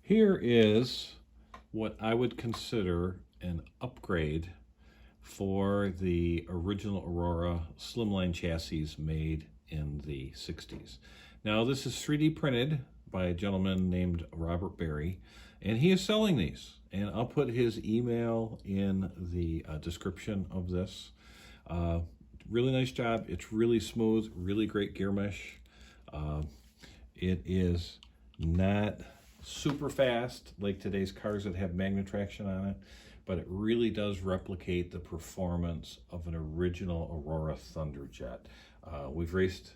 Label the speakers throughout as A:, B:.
A: Here is what I would consider an upgrade for the original Aurora slimline chassis made in the 60s. Now this is 3D printed by a gentleman named Robert Berry, and he is selling these. And I'll put his email in the description of this. Really nice job. It's really smooth, really great gear mesh. It is not super fast like today's cars that have magnet traction on it, but it really does replicate the performance of an original Aurora Thunderjet. We've raced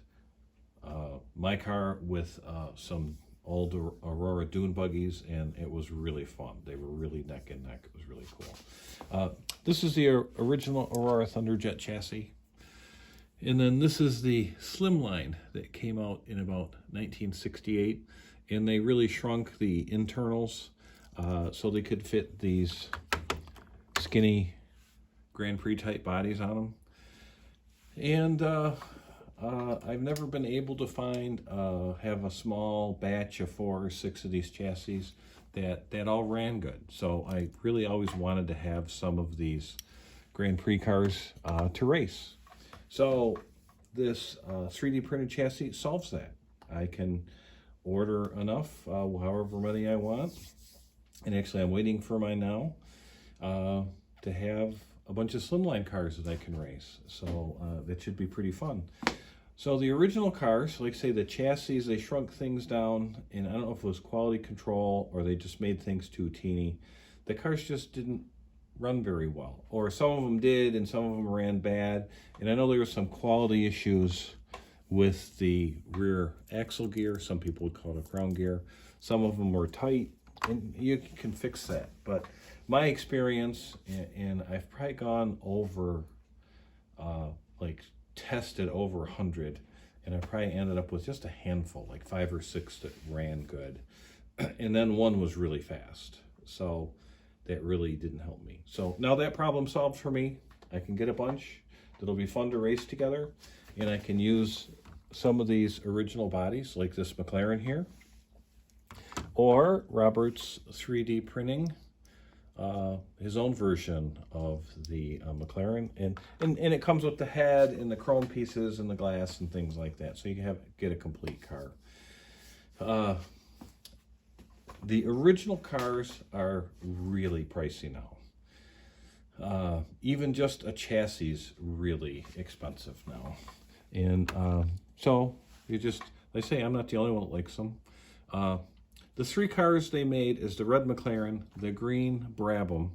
A: my car with some old Aurora dune buggies, and it was really fun. They were really neck and neck. It was really cool. This is the original Aurora Thunderjet chassis. And then this is the slimline that came out in about 1968. And they really shrunk the internals so they could fit these skinny Grand Prix type bodies on them. And I've never been able to find, have a small batch of 4 or 6 of these chassis that all ran good. So I really always wanted to have some of these Grand Prix cars to race. So this 3D printed chassis solves that. I can order enough, however many I want. And actually I'm waiting for mine now to have a bunch of slimline cars that I can race. So that should be pretty fun. So the original cars, like say the chassis, they shrunk things down, and I don't know if it was quality control or they just made things too teeny. The cars just didn't run very well, or some of them did and some of them ran bad. And I know there were some quality issues with the rear axle gear. Some people would call it a crown gear. Some of them were tight, and you can fix that. But my experience, and I've probably gone over, like tested over 100, and I probably ended up with just a handful, like 5 or 6 that ran good. And then one was really fast. So that really didn't help me. So now that problem solved for me. I can get a bunch that'll be fun to race together, and I can use some of these original bodies like this McLaren here, or Robert's 3D printing his own version of the McLaren, and it comes with the head and the chrome pieces and the glass and things like that, so you can get a complete car. The original cars are really pricey now. Even just a chassis is really expensive now. And so you just, they say I'm not the only one that likes them. The 3 cars they made is the red McLaren, the green Brabham,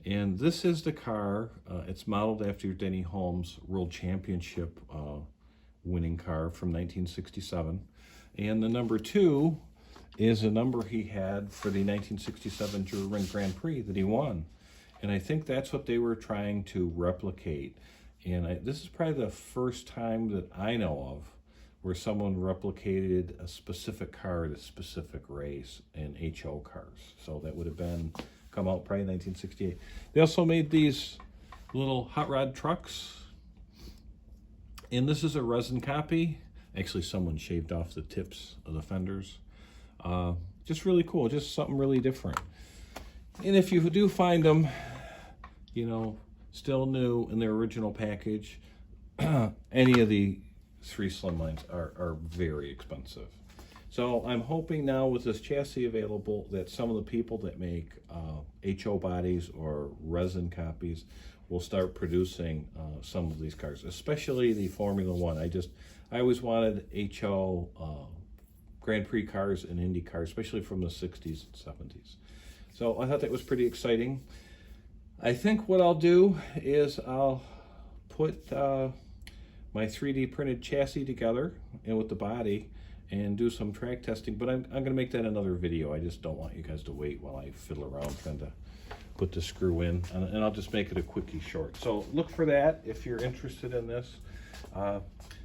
A: and this is the car. It's modeled after Denny Holmes' World Championship winning car from 1967. And the number 2 is a number he had for the 1967 German Grand Prix that he won. And I think that's what they were trying to replicate. And this is probably the first time that I know of where someone replicated a specific car at a specific race in HO cars. So that would have come out probably in 1968. They also made these little hot rod trucks. And this is a resin copy. Actually, someone shaved off the tips of the fenders. Just really cool, just something really different. And if you do find them, you know, still new in their original package, any of the 3 slimlines are very expensive. So I'm hoping now with this chassis available that some of the people that make HO bodies or resin copies will start producing some of these cars, especially the Formula One. I always wanted HO Grand Prix cars and Indy cars, especially from the 60s and 70s. So I thought that was pretty exciting. I think what I'll do is I'll put my 3D printed chassis together and with the body and do some track testing, but I'm going to make that another video. I just don't want you guys to wait while I fiddle around trying to put the screw in, and I'll just make it a quickie short. So look for that if you're interested in this.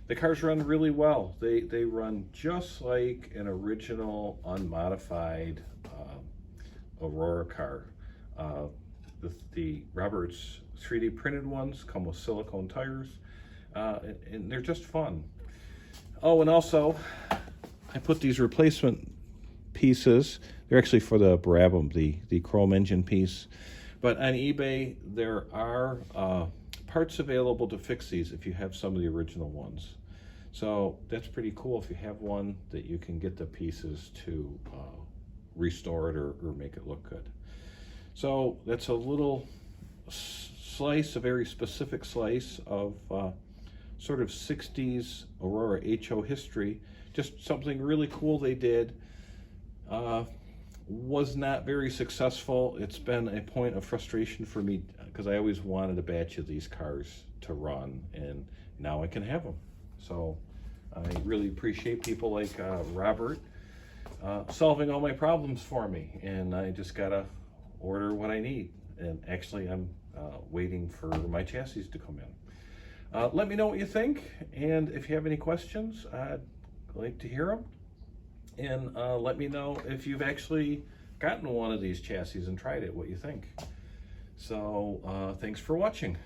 A: The cars run really well. They run just like an original unmodified Aurora car. The Roberts 3D printed ones come with silicone tires, and they're just fun. Oh, and also I put these replacement pieces. They're actually for the Brabham, the chrome engine piece. But on eBay, there are parts available to fix these if you have some of the original ones. So that's pretty cool if you have one that you can get the pieces to restore it or make it look good. So that's a little slice, a very specific slice of sort of 60s Aurora HO history. Just something really cool they did. Was not very successful. It's been a point of frustration for me because I always wanted a batch of these cars to run, and now I can have them. So I really appreciate people like Robert solving all my problems for me, and I just gotta order what I need. And actually I'm waiting for my chassis to come in. Let me know what you think, and if you have any questions, I'd like to hear them. And let me know if you've actually gotten one of these chassis and tried it, what you think. So thanks for watching.